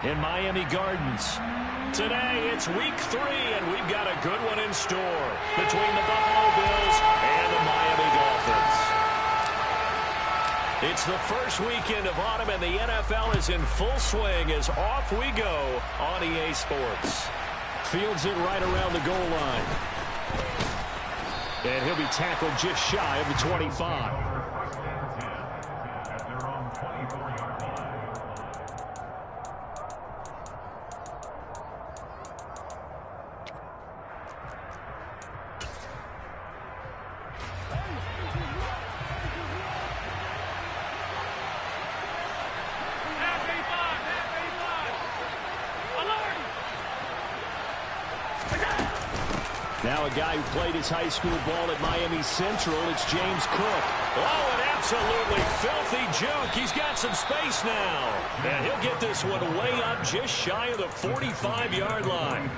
in Miami Gardens. Today, it's week 3, and we've got a good one in store between the Buffalo Bills and the Miami Dolphins. It's the first weekend of autumn, and the NFL is in full swing as off we go on EA Sports. Fields it right around the goal line. And he'll be tackled just shy of the 25. Now a guy who played his high school ball at Miami Central, it's James Cook. Oh, an absolutely filthy juke. He's got some space now. And he'll get this one way up just shy of the 45-yard line.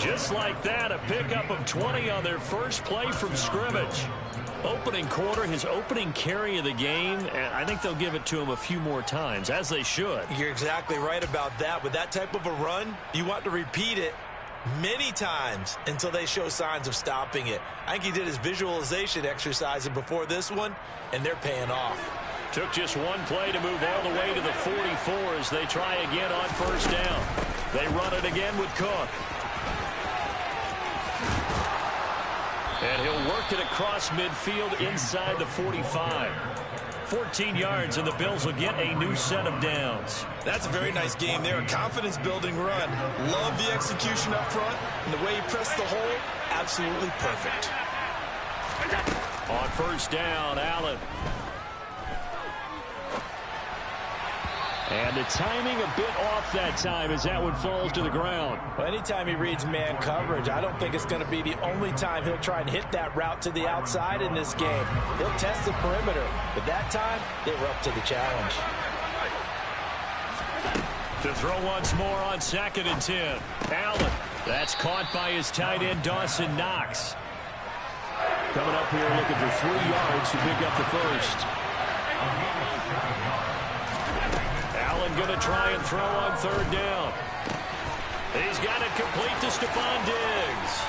Just like that, a pickup of 20 on their first play from scrimmage. Opening quarter, his opening carry of the game, and I think they'll give it to him a few more times, as they should. You're exactly right about that. With that type of a run, you want to repeat it many times until they show signs of stopping it. I think he did his visualization exercises before this one, and they're paying off. Took just one play to move all the way to the 44 as they try again on first down. They run it again with Cook. And he'll work it across midfield inside the 45. 14 yards, and the Bills will get a new set of downs. That's a very nice game there. A confidence-building run. Love the execution up front, and the way he pressed the hole, absolutely perfect. On first down, Allen. And the timing a bit off that time as that one falls to the ground. Well, anytime he reads man coverage, I don't think it's going to be the only time he'll try and hit that route to the outside in this game. He'll test the perimeter, but that time they were up to the challenge. To throw once more on 2nd and 10. Allen. That's caught by his tight end, Dawson Knox. Coming up here looking for 3 yards to pick up the first. Allen going to try and throw on 3rd down. He's got it complete to Stephon Diggs.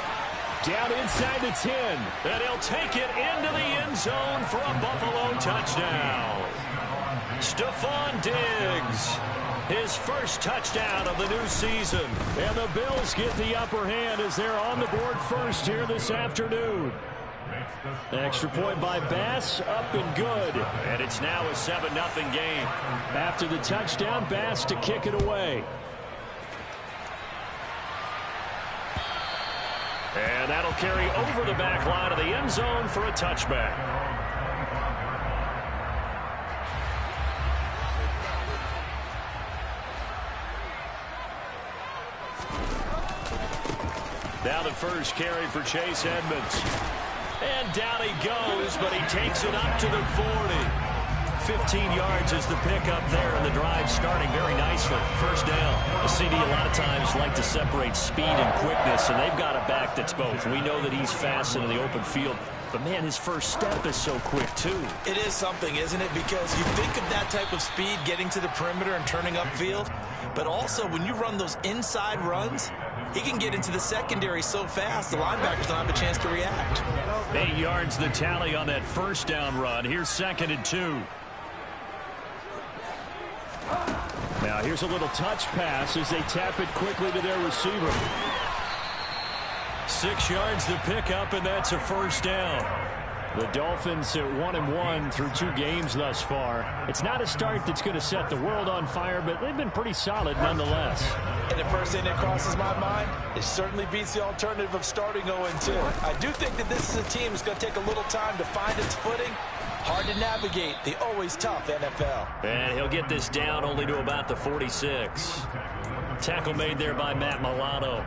Down inside the 10. And he'll take it into the end zone for a Buffalo touchdown. Stephon Diggs. His first touchdown of the new season. And the Bills get the upper hand as they're on the board first here this afternoon. Extra point by Bass, up and good. And it's now a 7-0 game. After the touchdown, Bass to kick it away. And that'll carry over the back line of the end zone for a touchback. Now the first carry for Chase Edmonds. And down he goes, but he takes it up to the 40. 15 yards is the pickup there, and the drive starting very nicely. First down. The CD a lot of times like to separate speed and quickness, and they've got a back that's both. We know that he's fast in the open field, but, man, his first step is so quick, too. It is something, isn't it? Because you think of that type of speed getting to the perimeter and turning upfield, but also when you run those inside runs, he can get into the secondary so fast, the linebackers don't have a chance to react. 8 yards the tally on that first down run. Here's 2nd and 2. Now here's a little touch pass as they tap it quickly to their receiver. 6 yards the pickup, and that's a first down. The Dolphins at 1-1 through 2 games thus far. It's not a start that's going to set the world on fire, but they've been pretty solid nonetheless. And the first thing that crosses my mind, it certainly beats the alternative of starting 0-2. I do think that this is a team that's going to take a little time to find its footing. Hard to navigate the always tough NFL. And he'll get this down only to about the 46. Tackle made there by Matt Milano.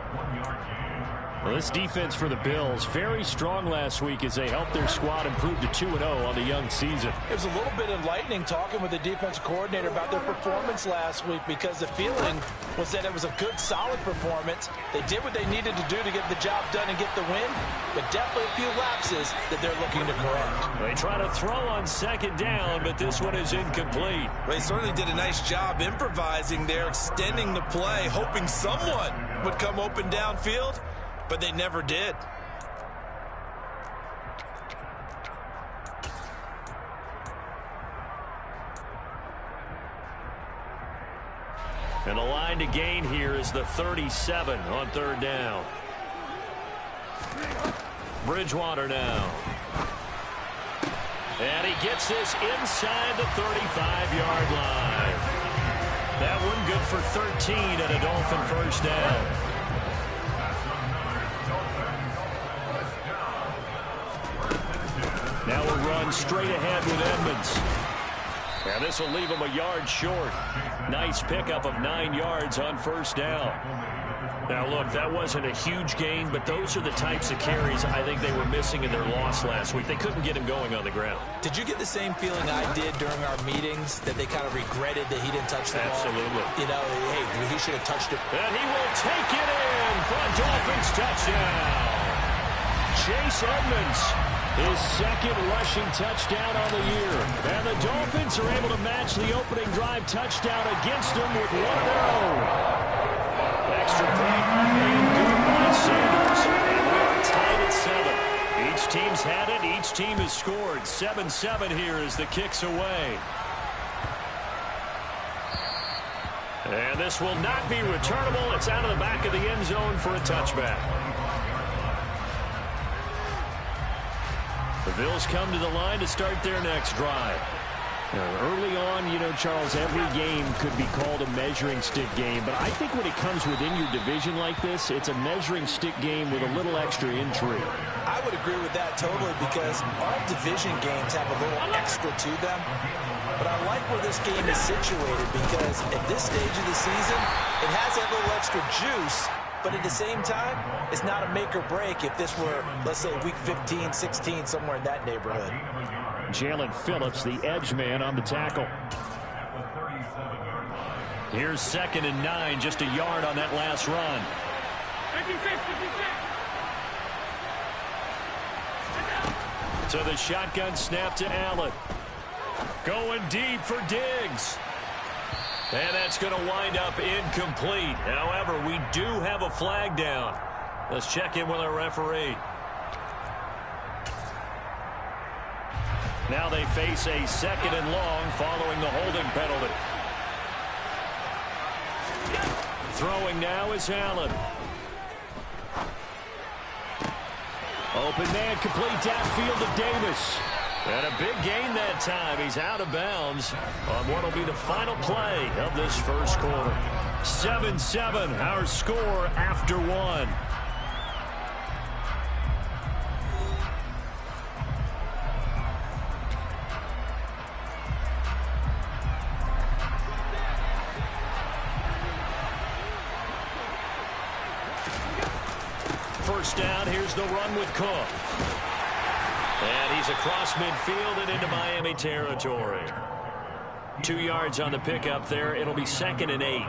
Well, this defense for the Bills, very strong last week as they helped their squad improve to 2-0 on the young season. It was a little bit enlightening talking with the defense coordinator about their performance last week, because the feeling was that it was a good, solid performance. They did what they needed to do to get the job done and get the win, but definitely a few lapses that they're looking to correct. They try to throw on second down, but this one is incomplete. They certainly did a nice job improvising there, extending the play, hoping someone would come open downfield, but they never did. And the line to gain here is the 37 on third down. Bridgewater now. And he gets this inside the 35-yard line. That one good for 13 at a Dolphin first down. Now we'll run straight ahead with Edmonds. And this will leave him a yard short. Nice pickup of 9 yards on first down. Now, look, that wasn't a huge gain, but those are the types of carries I think they were missing in their loss last week. They couldn't get him going on the ground. Did you get the same feeling I did during our meetings, that they kind of regretted that he didn't touch the ball? Absolutely. You know, hey, he should have touched it. And he will take it in for a Dolphins touchdown. Chase Edmonds, his second rushing touchdown on the year. And the Dolphins are able to match the opening drive touchdown against them with one of their own. Extra point made good by Sanders. And we are tied at 7. Each team's had it. Each team has scored. 7-7 here as the kick's away. And this will not be returnable. It's out of the back of the end zone for a touchback. The Bills come to the line to start their next drive. Early on, you know, Charles, every game could be called a measuring stick game. But I think when it comes within your division like this, it's a measuring stick game with a little extra intrigue. I would agree with that totally, because all division games have a little extra to them. But I like where this game is situated, because at this stage of the season, it has that little extra juice. But at the same time, it's not a make or break if this were, let's say, week 15, 16, somewhere in that neighborhood. Jalen Phillips, the edge man, on the tackle. Here's 2nd and 9, just a yard on that last run. 56. So the shotgun snap to Allen. Going deep for Diggs. And that's going to wind up incomplete. However, we do have a flag down. Let's check in with our referee. Now they face a 2nd and long following the holding penalty. Throwing now is Allen. Open man, complete downfield to Davis. And a big gain that time. He's out of bounds on what will be the final play of this first quarter. 7-7, our score after 1. First down, here's the run with Cook. And he's across midfield and into Miami territory. 2 yards on the pickup there. It'll be 2nd and 8.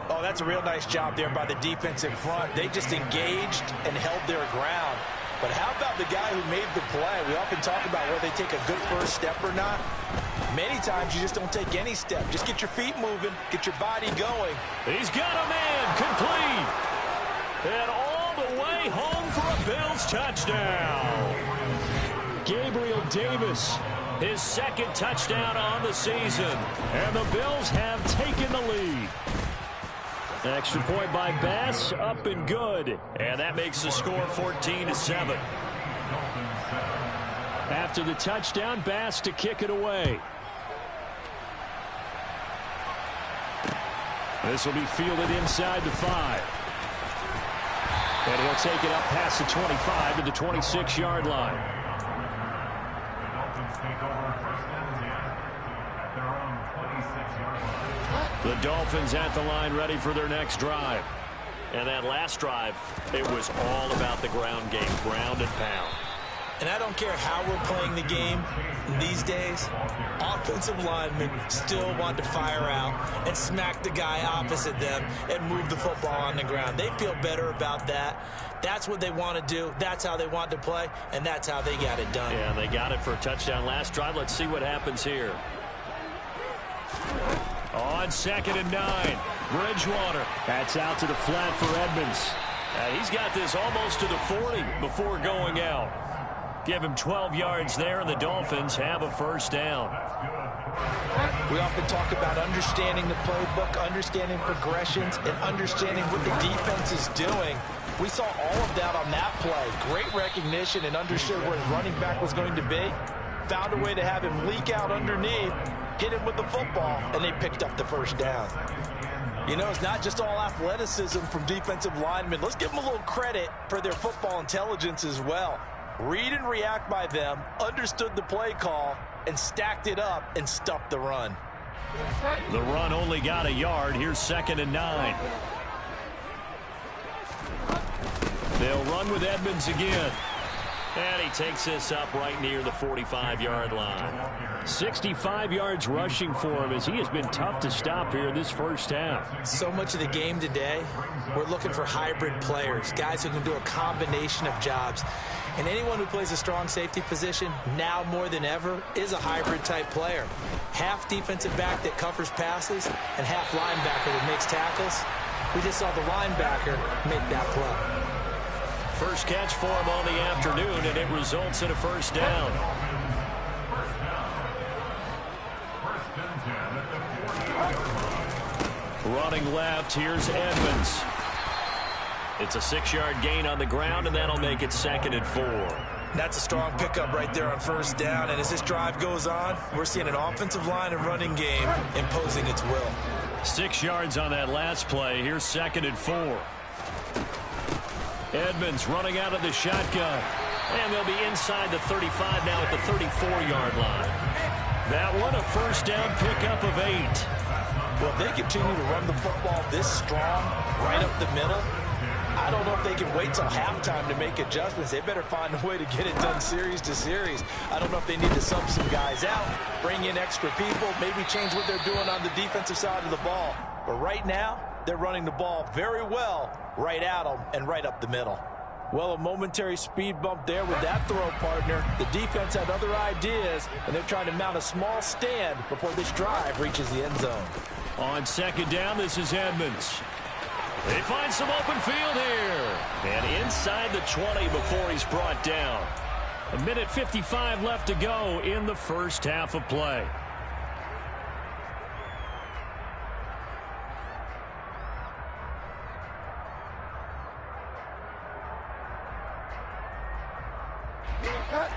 Oh, that's a real nice job there by the defense in front. They just engaged and held their ground. But how about the guy who made the play? We often talk about whether they take a good first step or not. Many times you just don't take any step. Just get your feet moving, get your body going. He's got a man complete. And all the way home for a Bills touchdown. Gabriel Davis, his 2nd touchdown on the season. And the Bills have taken the lead. Extra point by Bass, up and good. And that makes the score 14-7. After the touchdown, Bass to kick it away. This will be fielded inside the 5. And he'll take it up past the 25 to the 26-yard line. The Dolphins at the line ready for their next drive. And that last drive, it was all about the ground game, ground and pound. And I don't care how we're playing the game these days, offensive linemen still want to fire out and smack the guy opposite them and move the football on the ground. They feel better about that. That's what they want to do. That's how they want to play, and that's how they got it done. Yeah, they got it for a touchdown last drive. Let's see what happens here. On 2nd and 9, Bridgewater. That's out to the flat for Edmonds. He's got this almost to the 40 before going out. Give him 12 yards there, and the Dolphins have a first down. We often talk about understanding the playbook, understanding progressions, and understanding what the defense is doing. We saw all of that on that play. Great recognition and understood where his running back was going to be. Found a way to have him leak out underneath, hit him with the football, and they picked up the first down. You know, it's not just all athleticism from defensive linemen. Let's give them a little credit for their football intelligence as well. Read and react by them, understood the play call, and stacked it up and stuffed the run. The run only got a yard. Here's 2nd and 9. They'll run with Edmonds again. And he takes this up right near the 45-yard line. 65 yards rushing for him as he has been tough to stop here in this first half. So much of the game today, we're looking for hybrid players, guys who can do a combination of jobs. And anyone who plays a strong safety position, now more than ever, is a hybrid-type player. Half defensive back that covers passes and half linebacker that makes tackles. We just saw the linebacker make that play. First catch for him on the afternoon, and it results in a first down. Running left, here's Edmonds. It's a 6-yard gain on the ground, and that'll make it 2nd and 4. That's a strong pickup right there on first down, and as this drive goes on, we're seeing an offensive line and running game imposing its will. 6 yards on that last play. Here's 2nd and 4. Edmonds running out of the shotgun. And they'll be inside the 35 now at the 34-yard line. That one a first down pickup of 8. Well, if they continue to run the football this strong, right up the middle, I don't know if they can wait till halftime to make adjustments. They better find a way to get it done series to series. I don't know if they need to sub some guys out, bring in extra people, maybe change what they're doing on the defensive side of the ball. But right now, they're running the ball very well right at them and right up the middle. Well, a momentary speed bump there with that throw, partner. The defense had other ideas, and they're trying to mount a small stand before this drive reaches the end zone. On 2nd down, this is Edmonds. They find some open field here. And inside the 20 before he's brought down. 1:55 left to go in the first half of play.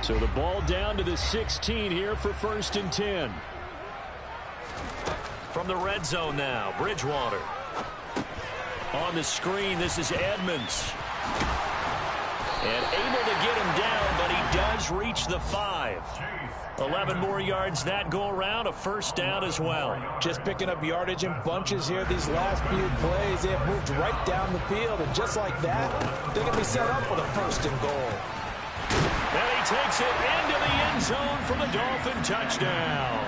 So the ball down to the 16 here for 1st and 10. From the red zone now, Bridgewater. On the screen, this is Edmonds. And able to get him down, but he does reach the 5. 11 more yards that go around, a first down as well. Just picking up yardage in bunches here these last few plays. They have moved right down the field, and just like that, they're going to be set up for the 1st and goal. And he takes it into the end zone for the Dolphin touchdown.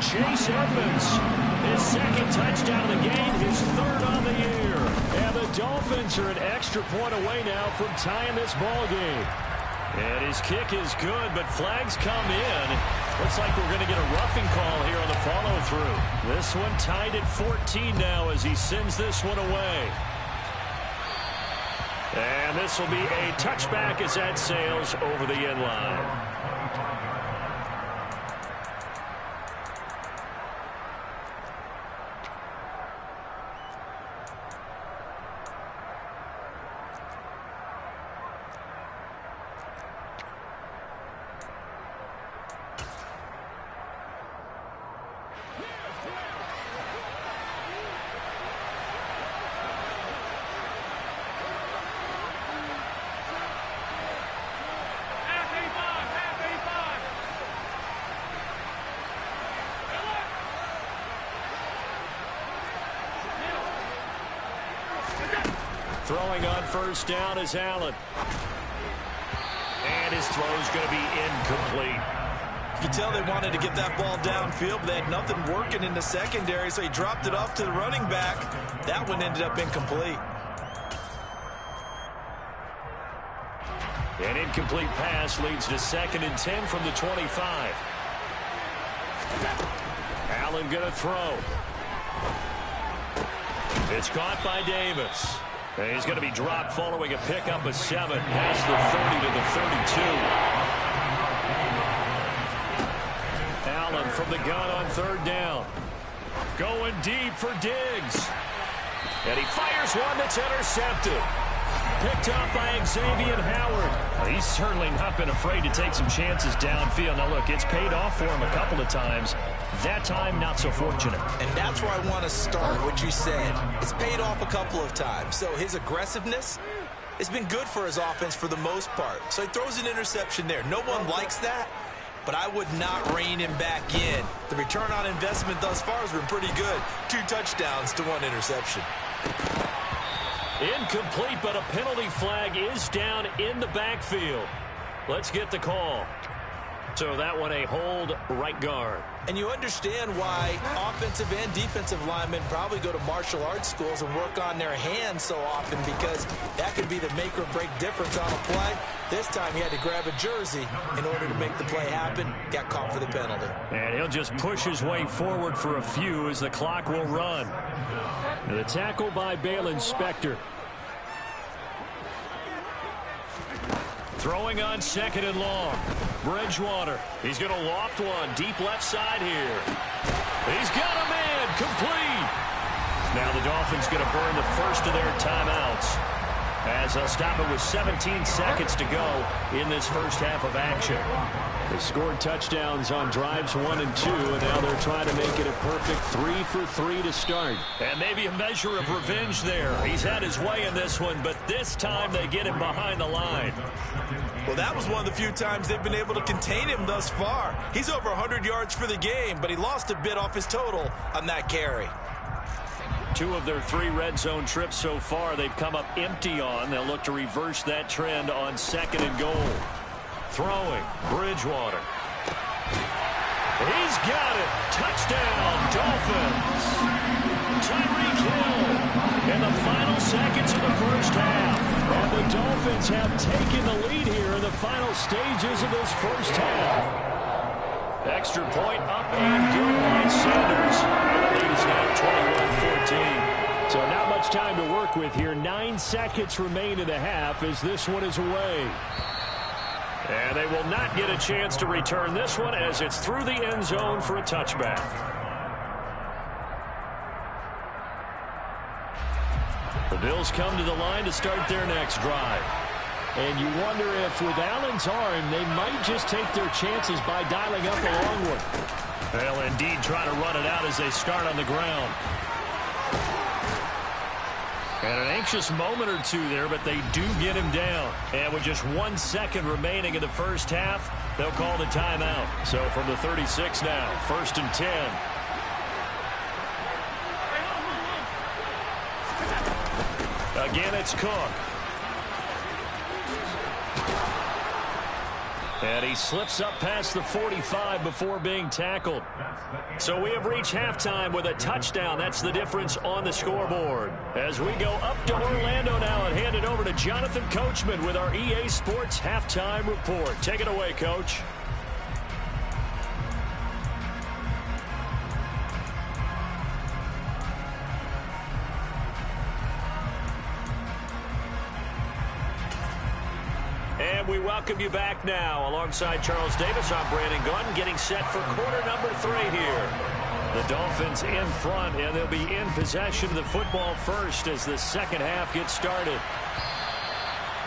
Chase Edmonds, his 2nd touchdown of the game, his 3rd on the year. And the Dolphins are an extra point away now from tying this ball game. And his kick is good, but flags come in. Looks like we're going to get a roughing call here on the follow-through. This one tied at 14 now as he sends this one away. And this will be a touchback as that sails over the end line. Throwing on first down is Allen. And his throw's going to be incomplete. You can tell they wanted to get that ball downfield, but they had nothing working in the secondary, so he dropped it off to the running back. That one ended up incomplete. An incomplete pass leads to 2nd and 10 from the 25. Allen going to throw. It's caught by Davis. And he's going to be dropped following a pickup of 7 past the 30 to the 32. Allen from the gun on 3rd down. Going deep for Diggs. And he fires one that's intercepted. Picked up by Xavier Howard. He's certainly not been afraid to take some chances downfield. Now, look, it's paid off for him a couple of times. That time, not so fortunate. And that's where I want to start, what you said. It's paid off a couple of times. So his aggressiveness has been good for his offense for the most part. So he throws an interception there. No one likes that, but I would not rein him back in. The return on investment thus far has been pretty good. 2 touchdowns to 1 interception. Incomplete, but a penalty flag is down in the backfield. Let's get the call. So that one a hold right guard. And you understand why offensive and defensive linemen probably go to martial arts schools and work on their hands so often, because that could be the make or break difference on a play. This time he had to grab a jersey in order to make the play happen. Got caught for the penalty. And he'll just push his way forward for a few as the clock will run. And the tackle by Balin Spector. Throwing on 2nd and long. Bridgewater. He's going to loft one. Deep left side here. He's got a man. Complete. Now the Dolphins going to burn the first of their timeouts, as they'll stop it with 17 seconds to go in this first half of action. They scored touchdowns on drives 1 and 2, and now they're trying to make it a perfect 3 for 3 to start. And maybe a measure of revenge there. He's had his way in this one, but this time they get him behind the line. Well, that was one of the few times they've been able to contain him thus far. He's over 100 yards for the game, but he lost a bit off his total on that carry. 2 of their 3 red zone trips so far they've come up empty on. They'll look to reverse that trend on 2nd and goal. Throwing. Bridgewater. He's got it. Touchdown, Dolphins. Tyreek Hill in the final seconds of the first half. And the Dolphins have taken the lead here in the final stages of this first half. Extra point up and good by Sanders. And the lead is now 21-14. So not much time to work with here. 9 seconds remain in the half as this one is away. And they will not get a chance to return this one as it's through the end zone for a touchback. The Bills come to the line to start their next drive. And you wonder if with Allen's arm, they might just take their chances by dialing up a long one. They'll indeed try to run it out as they start on the ground. And an anxious moment or 2 there, but they do get him down. And with just 1 second remaining in the first half, they'll call the timeout. So from the 36 now, 1st and 10. Again, it's Cook. And he slips up past the 45 before being tackled. So we have reached halftime with a touchdown. That's the difference on the scoreboard. As we go up to Orlando now and hand it over to Jonathan Coachman with our EA Sports Halftime Report. Take it away, Coach. And we welcome you back now. Alongside Charles Davis, I'm Brandon Gunn, getting set for quarter number 3 here. The Dolphins in front, and they'll be in possession of the football first as the second half gets started.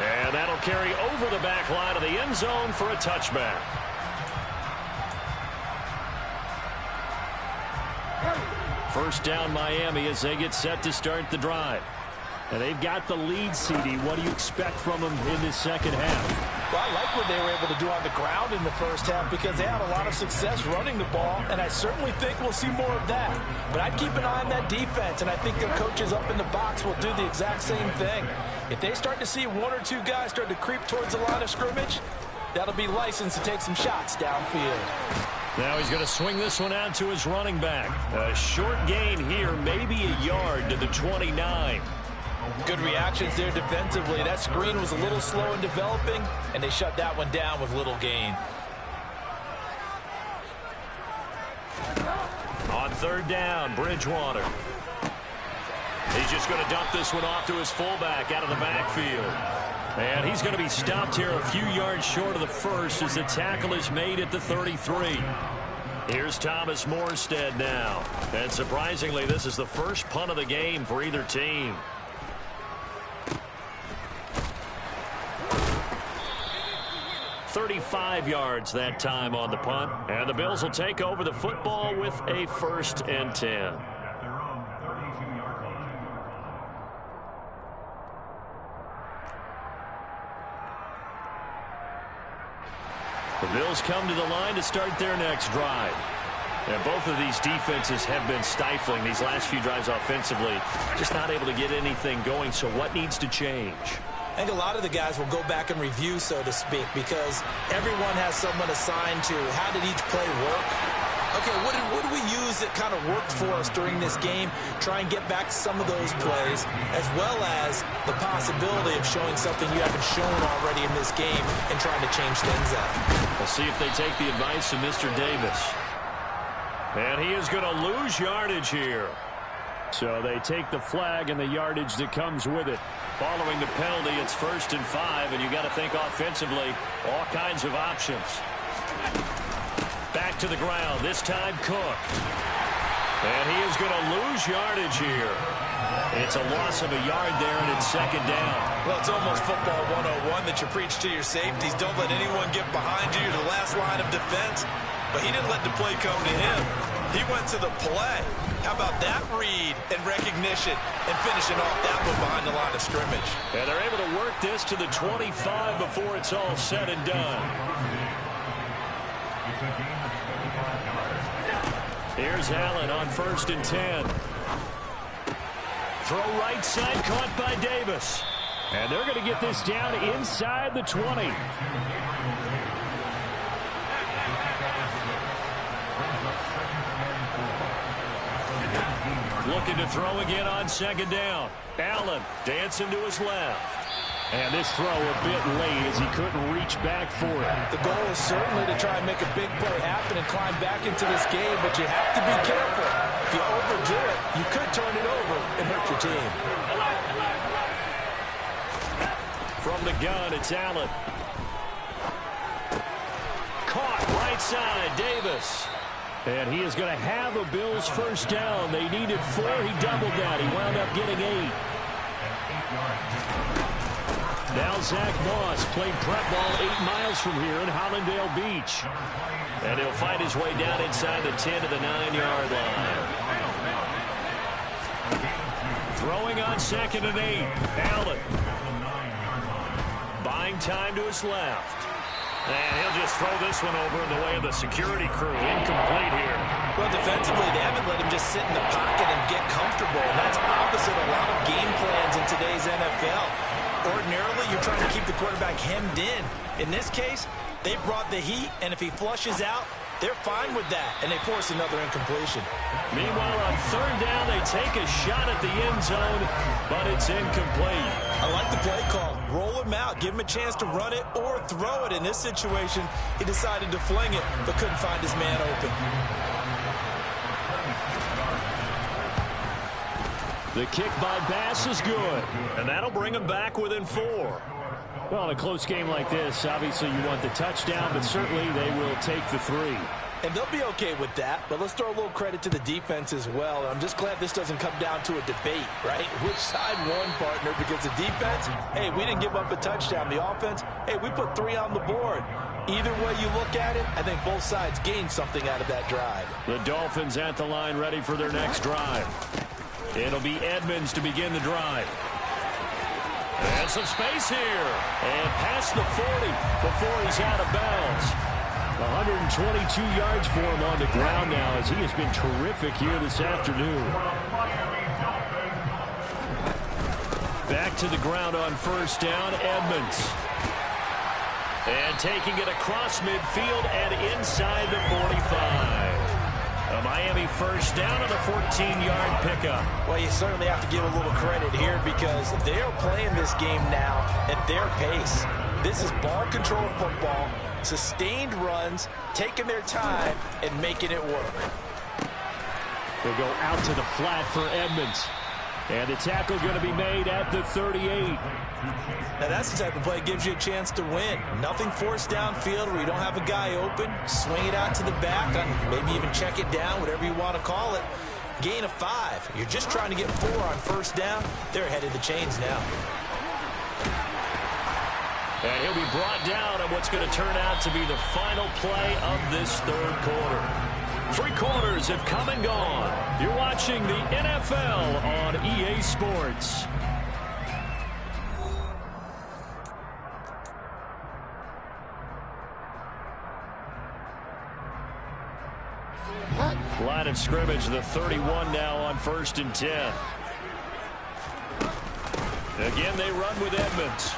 And that'll carry over the back line of the end zone for a touchback. First down Miami as they get set to start the drive. And they've got the lead, CD. What do you expect from them in this second half? Well, I like what they were able to do on the ground in the first half because they had a lot of success running the ball, and I certainly think we'll see more of that. But I'd keep an eye on that defense, and I think their coaches up in the box will do the exact same thing. If they start to see one or two guys start to creep towards the line of scrimmage, that'll be licensed to take some shots downfield. Now he's going to swing this one out to his running back. A short gain here, maybe a yard to the 29. Good reactions there defensively. That screen was a little slow in developing, and they shut that one down with little gain. On third down, Bridgewater. He's just going to dump this one off to his fullback out of the backfield. And he's going to be stopped here a few yards short of the first as the tackle is made at the 33. Here's Thomas Morstead now. And surprisingly, this is the first punt of the game for either team. $35 yards that time on the punt. And the Bills will take over the football with a 1st and 10. The Bills come to the line to start their next drive. And both of these defenses have been stifling these last few drives offensively. Just not able to get anything going, so what needs to change? I think a lot of the guys will go back and review, so to speak, because everyone has someone assigned to how did each play work. Okay, what did we use that kind of worked for us during this game? Try and get back to some of those plays, as well as the possibility of showing something you haven't shown already in this game and trying to change things up. We'll see if they take the advice of Mr. Davis. And he is going to lose yardage here. So they take the flag and the yardage that comes with it. Following the penalty, it's 1st and 5, and you got to think offensively, all kinds of options. Back to the ground, this time Cook. And he is going to lose yardage here. It's a loss of a yard there, and it's 2nd down. Well, it's almost football 101 that you preach to your safeties. Don't let anyone get behind you. You're the last line of defense. But he didn't let the play come to him. He went to the play. How about that read and recognition and finishing off that one behind the line of scrimmage? And they're able to work this to the 25 before it's all said and done. Here's Allen on 1st and 10. Throw right side, caught by Davis. And they're going to get this down inside the 20. Looking to throw again on 2nd down. Allen dancing to his left. And this throw a bit late as he couldn't reach back for it. The goal is certainly to try and make a big play happen and climb back into this game, but you have to be careful. If you overdo it, you could turn it over and hurt your team. From the gun, it's Allen. Caught right side, Davis. And he is going to have a Bills 1st down. They needed 4. He doubled that. He wound up getting 8. Now Zach Moss played prep ball 8 miles from here in Hollandale Beach. And he'll fight his way down inside the 10 to the 9-yard line. Throwing on 2nd and 8. Allen. Buying time to his left. And he'll just throw this one over in the way of the security crew. Incomplete here. Well, defensively, they haven't let him just sit in the pocket and get comfortable. And that's opposite a lot of game plans in today's NFL. Ordinarily, you're trying to keep the quarterback hemmed in. In this case, they brought the heat, and if he flushes out, they're fine with that, and they force another incompletion. Meanwhile, on 3rd down, they take a shot at the end zone, but it's incomplete. I like the play call. Roll him out. Give him a chance to run it or throw it. In this situation, he decided to fling it, but couldn't find his man open. The kick by Bass is good, and that'll bring him back within 4. Well, in a close game like this, obviously you want the touchdown, but certainly they will take the 3. And they'll be okay with that, but let's throw a little credit to the defense as well. I'm just glad this doesn't come down to a debate, right? Which side won, partner? Because the defense, hey, we didn't give up a touchdown. The offense, hey, we put 3 on the board. Either way you look at it, I think both sides gained something out of that drive. The Dolphins at the line ready for their next drive. It'll be Edmonds to begin the drive. And some space here. And past the 40 before he's out of bounds. 122 yards for him on the ground now as he has been terrific here this afternoon. Back to the ground on first down, Edmonds. And taking it across midfield and inside the 45. A Miami first down on a 14-yard pickup. Well, you certainly have to give a little credit here because they are playing this game now at their pace. This is ball control football, sustained runs, taking their time, and making it work. They'll go out to the flat for Edmonds. And the tackle going to be made at the 38. Now that's the type of play that gives you a chance to win. Nothing forced downfield where you don't have a guy open. Swing it out to the back, maybe even check it down, whatever you want to call it. Gain of 5. You're just trying to get 4 on first down. They're ahead of the chains now. And he'll be brought down on what's going to turn out to be the final play of this third quarter. 3 quarters have come and gone. You're watching the NFL on EA Sports. Line of scrimmage, the 31 now on 1st and 10. Again, they run with Edmonds.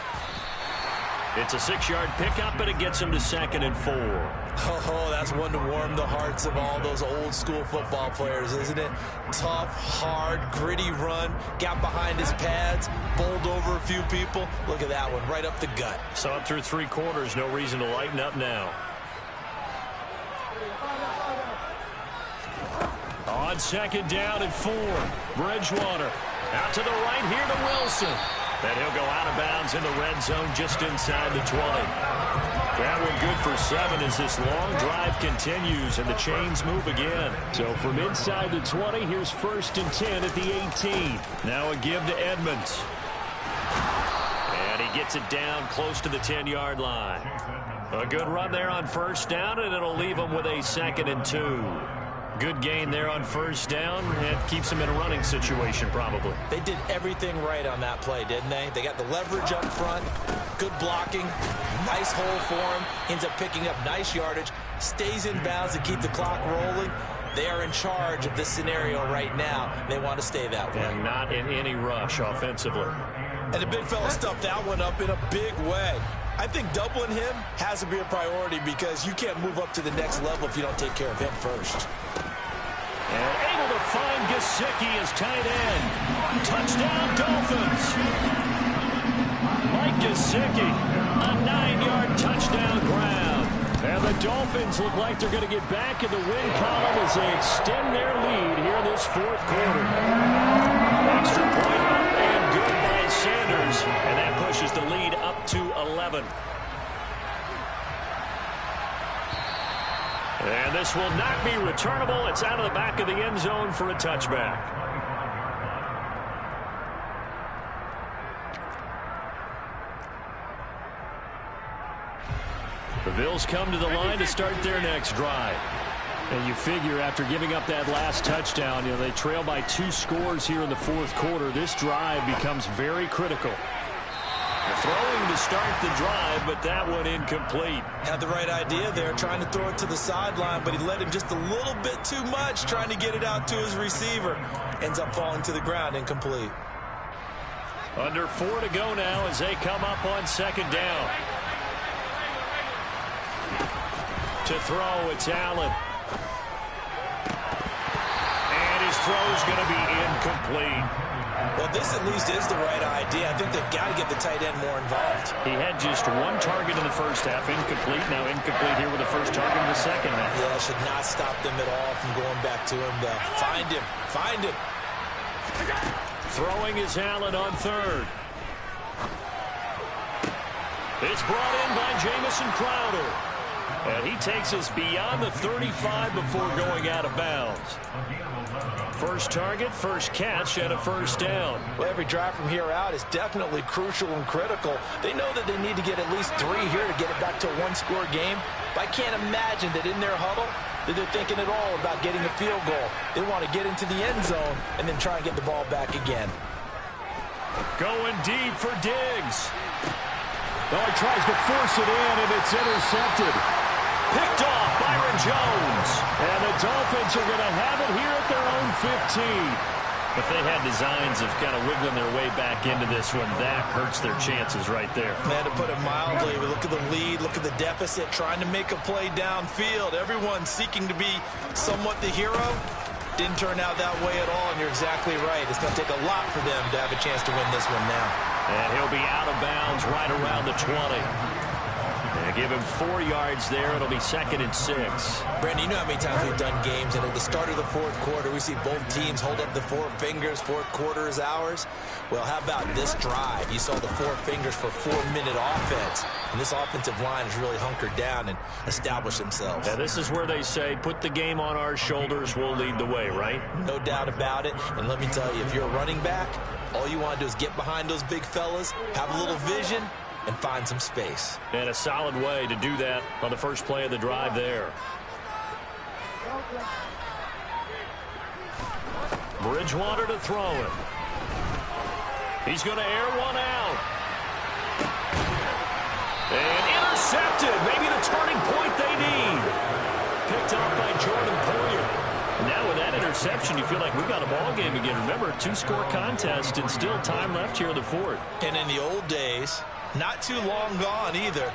It's a 6-yard pickup, and it gets him to 2nd and 4. Oh, that's one to warm the hearts of all those old-school football players, isn't it? Tough, hard, gritty run. Got behind his pads, bowled over a few people. Look at that one, right up the gut. So up through 3 quarters, no reason to lighten up now. On 2nd down and 4, Bridgewater out to the right here to Wilson. And he'll go out of bounds in the red zone just inside the 20. That one good for 7 as this long drive continues and the chains move again. So from inside the 20, here's 1st and 10 at the 18. Now a give to Edmonds. And he gets it down close to the 10-yard line. A good run there on first down, and it'll leave him with a 2nd and 2. Good gain there on first down. It keeps him in a running situation, probably. They did everything right on that play, didn't they? They got the leverage up front, good blocking, nice hole for him, ends up picking up nice yardage, stays in bounds to keep the clock rolling. They are in charge of this scenario right now. They want to stay that way. And not in any rush offensively. And the big fella stuffed that one up in a big way. I think doubling him has to be a priority because you can't move up to the next level if you don't take care of him first. And able to find Gesicki as tight end. Touchdown, Dolphins. Mike Gesicki, a 9-yard touchdown grab. And the Dolphins look like they're going to get back in the win column as they extend their lead here in this 4th quarter. Extra point up and good by Sanders. And that pushes the lead up to 11. And this will not be returnable. It's out of the back of the end zone for a touchback. The Bills come to the line to start their next drive. And you figure after giving up that last touchdown, they trail by 2 scores here in the 4th quarter. This drive becomes very critical. Throwing to start the drive, but that one incomplete. Had the right idea there, trying to throw it to the sideline, but he led him just a little bit too much, trying to get it out to his receiver. Ends up falling to the ground, incomplete. Under 4 to go now as they come up on 2nd down. To throw, it's Allen. And his throw's going to be incomplete. Well, this at least is the right idea. I think they've got to get the tight end more involved. He had just 1 target in the first half, incomplete. Now incomplete here with the first target in the second half. Yeah, should not stop them at all from going back to him to find him. Find him. Throwing is Allen on 3rd. It's brought in by Jamison Crowder. And he takes us beyond the 35 before going out of bounds. First target, first catch, and a first down. Well, every drive from here out is definitely crucial and critical. They know that they need to get at least 3 here to get it back to a 1-score game. But I can't imagine that in their huddle that they're thinking at all about getting a field goal. They want to get into the end zone and then try and get the ball back again. Going deep for Diggs. Oh, he tries to force it in, and it's intercepted. Picked off Byron Jones. And the Dolphins are going to have it here at their own 15. If they had designs of kind of wiggling their way back into this one, that hurts their chances right there. Man, to put it mildly, we look at the lead, look at the deficit, trying to make a play downfield. Everyone seeking to be somewhat the hero. Didn't turn out that way at all, and you're exactly right. It's going to take a lot for them to have a chance to win this one now. And he'll be out of bounds right around the 20. They give him 4 yards there. It'll be 2nd and 6. Brandon, you know how many times we've done games, and at the start of the fourth quarter, we see both teams hold up the 4 fingers, fourth quarter is ours. Well, how about this drive? You saw the 4 fingers for 4-minute offense, and this offensive line has really hunkered down and established themselves. Yeah, this is where they say, put the game on our shoulders, we'll lead the way, right? No doubt about it, and let me tell you, if you're a running back, all you want to do is get behind those big fellas, have a little vision, and find some space. And a solid way to do that on the first play of the drive there. Bridgewater to throw it. He's going to air one out. And intercepted. Maybe the turning point they need. Picked up by Jordan Poyer. Now with that interception, you feel like we've got a ball game again. Remember, 2-score contest and still time left here in the fourth. And in the old days, not too long gone either,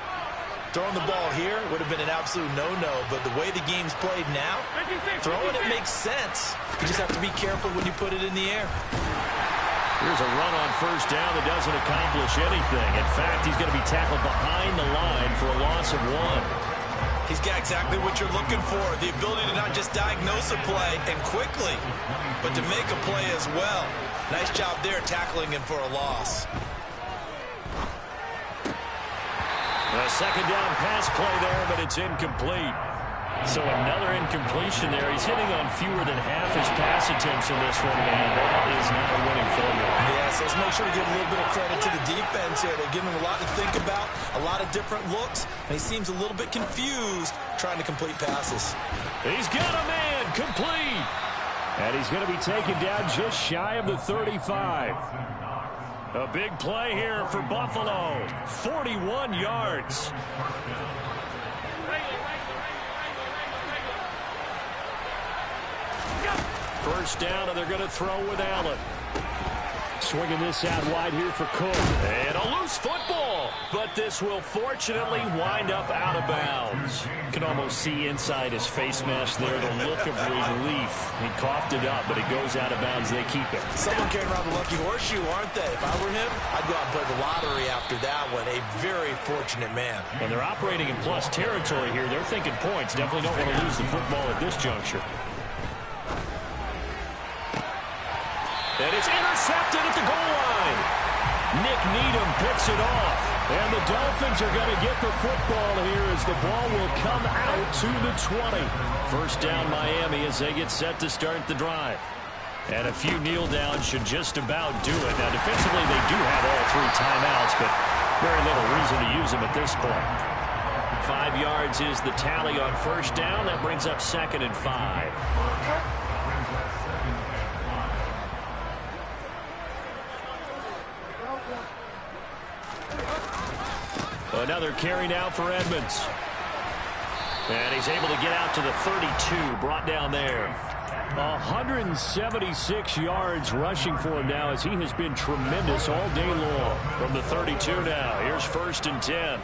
throwing the ball here would have been an absolute no-no, but the way the game's played now, throwing it makes sense. You just have to be careful when you put it in the air. Here's a run on first down that doesn't accomplish anything. In fact, he's going to be tackled behind the line for a loss of 1. He's got exactly what you're looking for, the ability to not just diagnose a play and quickly, but to make a play as well. Nice job there tackling him for a loss. A second down pass play there, but it's incomplete. So another incompletion there. He's hitting on fewer than half his pass attempts in this one, and that is not a winning formula. Yeah, so let's make sure to give a little bit of credit to the defense here. They're giving him a lot to think about, a lot of different looks, and he seems a little bit confused trying to complete passes. He's got a man complete. And he's going to be taken down just shy of the 35. A big play here for Buffalo. 41 yards. First down, and they're going to throw with Allen. Swinging this out wide here for Cook. And a loose football. But this will fortunately wind up out of bounds. You can almost see inside his face mask there the look of relief. He coughed it up, but it goes out of bounds. They keep it. Someone carrying around the lucky horseshoe, aren't they? If I were him, I'd go out and play the lottery after that one. A very fortunate man. And they're operating in plus territory here. They're thinking points. Definitely don't want to lose the football at this juncture. And it's intercepted at the goal line. Nick Needham picks it off. And the Dolphins are going to get the football here as the ball will come out to the 20. First down Miami as they get set to start the drive. And a few kneel downs should just about do it. Now defensively they do have all 3 timeouts, but very little reason to use them at this point. 5 yards is the tally on first down. That brings up 2nd and 5. Another carry now for Edmonds. And he's able to get out to the 32, brought down there. 176 yards rushing for him now as he has been tremendous all day long. From the 32 now, here's 1st and 10.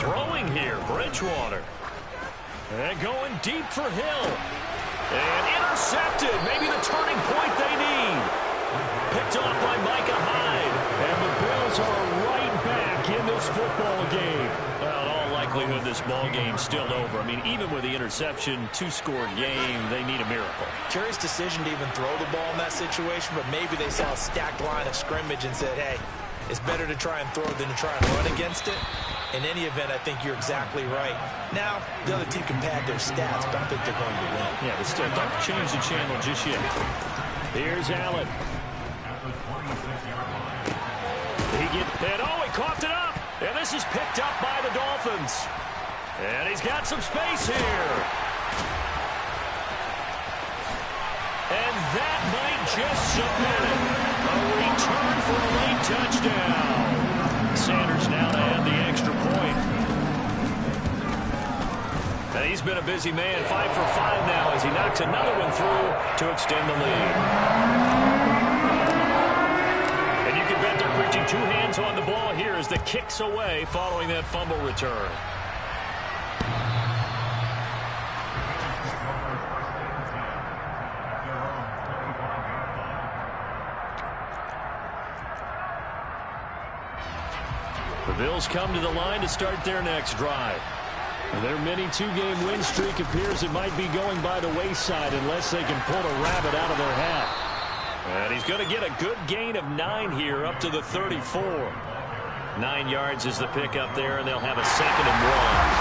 Throwing here, Bridgewater. And going deep for Hill. And intercepted, maybe the turning point they need. Picked off by Micah Hyde. And the Bills are right back in this football game. Well, in all likelihood, this ball game's still over. I mean, even with the interception, 2-score game, they need a miracle. Curious decision to even throw the ball in that situation, but maybe they saw a stacked line of scrimmage and said, hey, it's better to try and throw than to try and run against it. In any event, I think you're exactly right. Now, the other team can pad their stats, but I don't think they're going to win. Yeah, but still, don't change the channel just yet. Here's Allen. He coughed it up. And this is picked up by the Dolphins. And he's got some space here. And that might just cement it. A a busy man. 5 for 5 now as he knocks another one through to extend the lead. And you can bet they're preaching 2 hands on the ball here as the kick's away following that fumble return. The Bills come to the line to start their next drive. And their mini 2-game win streak appears it might be going by the wayside unless they can pull a rabbit out of their hat. And he's going to get a good gain of 9 here up to the 34. 9 yards is the pickup there, and they'll have a 2nd and 1.